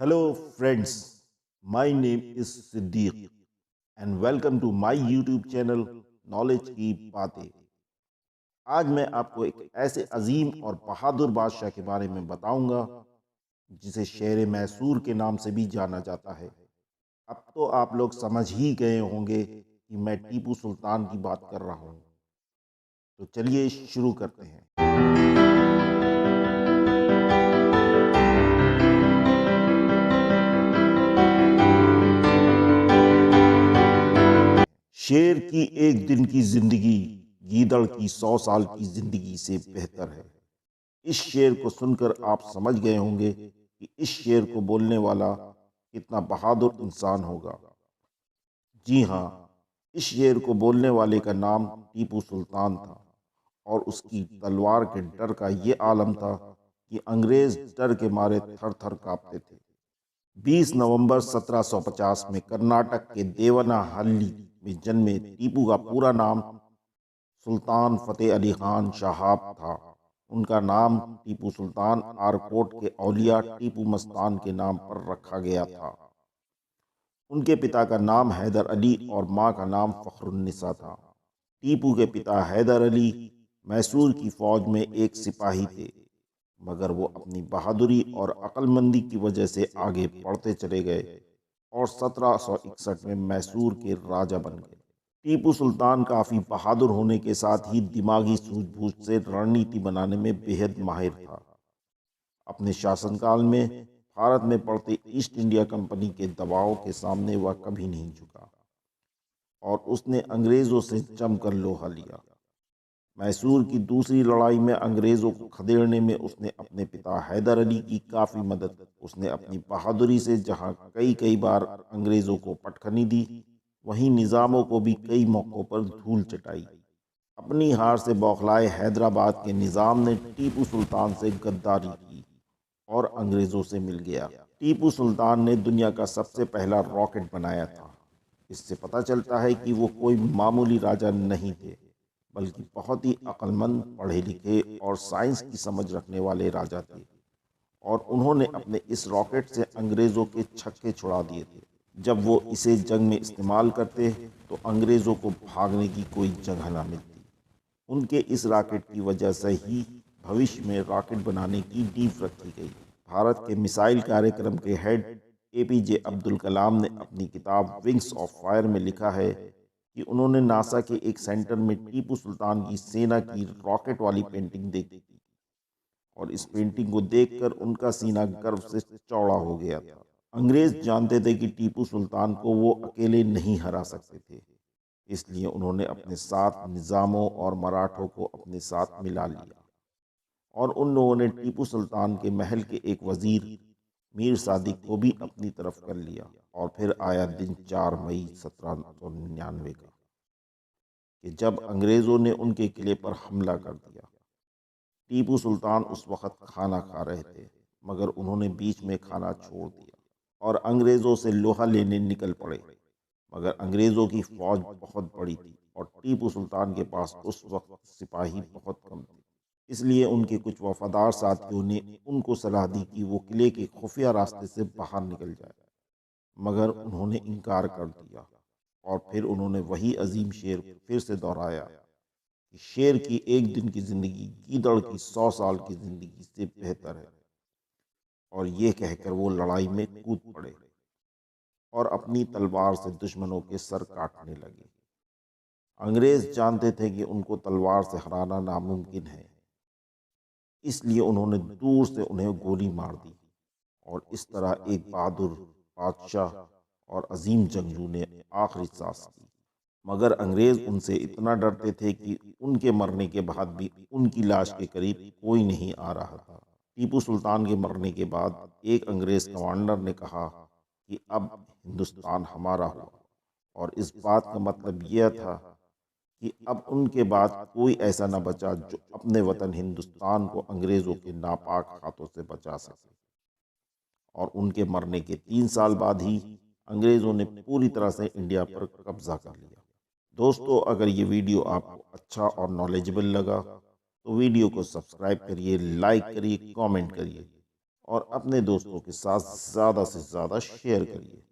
Hello, friends. My name is Siddiq, and welcome to my YouTube channel knowledge की बातें। आज मैं आपको एक ऐसे अजीम और बहादुर बादशाह के बारे में बताऊंगा जिसे शेर मैसूर के नाम से भी जाना जाता है। अब तो आप लोग समझ ही गए होंगे कि मैं टीपू सुल्तान की बात कर रहा हूं। तो चलिए शुरू करते हैं। शेर की एक दिन की जिंदगी गीदड़ की 100 साल की जिंदगी से बेहतर है। इस शेर को सुनकर आप समझ गए होंगे कि इस शेर को बोलने वाला कितना बहादुर इंसान होगा। जी हाँ, इस शेर को बोलने वाले का नाम टीपू सुल्तान था और उसकी तलवार के डर का ये आलम था कि अंग्रेज डर के मारे थर थर कांपते थे। 20 नवंबर 1750 में कर्नाटक के देवनाहल्ली में जन्मे टीपू का पूरा नाम सुल्तान फतेह अली खान शहाब था। उनका नाम टीपू सुल्तान आरकोट के औलिया टीपू मस्तान के नाम पर रखा गया था। उनके पिता का नाम हैदर अली और मां का नाम फखरुन्निसा था। टीपू के पिता हैदर अली मैसूर की फौज में एक सिपाही थे, मगर वो अपनी बहादुरी और अक्लमंदी की वजह से आगे बढ़ते चले गए और 1761 में मैसूर के राजा बन गए। टीपू सुल्तान काफ़ी बहादुर होने के साथ ही दिमागी सूझबूझ से रणनीति बनाने में बेहद माहिर था। अपने शासनकाल में भारत में पड़ते ईस्ट इंडिया कंपनी के दबाव के सामने वह कभी नहीं झुका और उसने अंग्रेज़ों से जमकर लोहा लिया। मैसूर की दूसरी लड़ाई में अंग्रेज़ों को खदेड़ने में उसने अपने पिता हैदर अली की काफ़ी मदद। उसने अपनी बहादुरी से जहां कई कई बार अंग्रेज़ों को पटखनी दी, वहीं निज़ामों को भी कई मौक़ों पर धूल चटाई। अपनी हार से बौखलाए हैदराबाद के निज़ाम ने टीपू सुल्तान से गद्दारी की और अंग्रेज़ों से मिल गया। टीपू सुल्तान ने दुनिया का सबसे पहला रॉकेट बनाया था। इससे पता चलता है कि वो कोई मामूली राजा नहीं थे, बल्कि बहुत ही अक्लमंद, पढ़े लिखे और साइंस की समझ रखने वाले राजा थे। और उन्होंने अपने इस रॉकेट से अंग्रेज़ों के छक्के छुड़ा दिए थे। जब वो इसे जंग में इस्तेमाल करते तो अंग्रेज़ों को भागने की कोई जगह ना मिलती। उनके इस रॉकेट की वजह से ही भविष्य में रॉकेट बनाने की नींव रखी गई। भारत के मिसाइल कार्यक्रम के हेड एपीजे अब्दुल कलाम ने अपनी किताब विंग्स ऑफ फायर में लिखा है कि उन्होंने नासा के एक सेंटर में टीपू सुल्तान की सेना की रॉकेट वाली पेंटिंग देखी थी और इस पेंटिंग को देखकर उनका सीना गर्व से चौड़ा हो गया था। अंग्रेज जानते थे कि टीपू सुल्तान को वो अकेले नहीं हरा सकते थे, इसलिए उन्होंने अपने साथ निज़ामों और मराठों को अपने साथ मिला लिया और उन लोगों ने टीपू सुल्तान के महल के एक वजीर मीर सादिक को भी अपनी तरफ कर लिया। और फिर आया दिन 4 मई 1799 का, कि जब अंग्रेज़ों ने उनके किले पर हमला कर दिया। टीपू सुल्तान उस वक़्त खाना खा रहे थे, मगर उन्होंने बीच में खाना छोड़ दिया और अंग्रेज़ों से लोहा लेने निकल पड़े। मगर अंग्रेज़ों की फ़ौज बहुत बड़ी थी और टीपू सुल्तान के पास उस वक्त सिपाही बहुत कम थे। इसलिए उनके कुछ वफादार साथियों ने उनको सलाह दी कि वो किले के खुफिया रास्ते से बाहर निकल जाए, मगर उन्होंने इनकार कर दिया। और फिर उन्होंने वही अजीम शेर फिर से दोहराया कि शेर की एक दिन की जिंदगी गीदड़ की 100 साल की जिंदगी से बेहतर है। और ये कहकर वो लड़ाई में कूद पड़े और अपनी तलवार से दुश्मनों के सर काटने लगे। अंग्रेज जानते थे कि उनको तलवार से हराना नामुमकिन है, इसलिए उन्होंने दूर से उन्हें गोली मार दी और इस तरह एक बहादुर बादशाह और अजीम जंगजू ने आखिरी सांस ली। मगर अंग्रेज उनसे इतना डरते थे कि उनके मरने के बाद भी उनकी लाश के करीब कोई नहीं आ रहा था। टीपू सुल्तान के मरने के बाद एक अंग्रेज कमांडर ने कहा कि अब हिंदुस्तान हमारा हुआ, और इस बात का मतलब यह था कि अब उनके बाद कोई ऐसा न बचा जो अपने वतन हिंदुस्तान को अंग्रेज़ों के नापाक हाथों से बचा सके। और उनके मरने के 3 साल बाद ही अंग्रेज़ों ने पूरी तरह से इंडिया पर कब्जा कर लिया। दोस्तों, अगर ये वीडियो आपको अच्छा और नॉलेजेबल लगा तो वीडियो को सब्सक्राइब करिए, लाइक करिए, कमेंट करिए اور اپنے دوستوں کے ساتھ زیادہ سے زیادہ شیئر کریے۔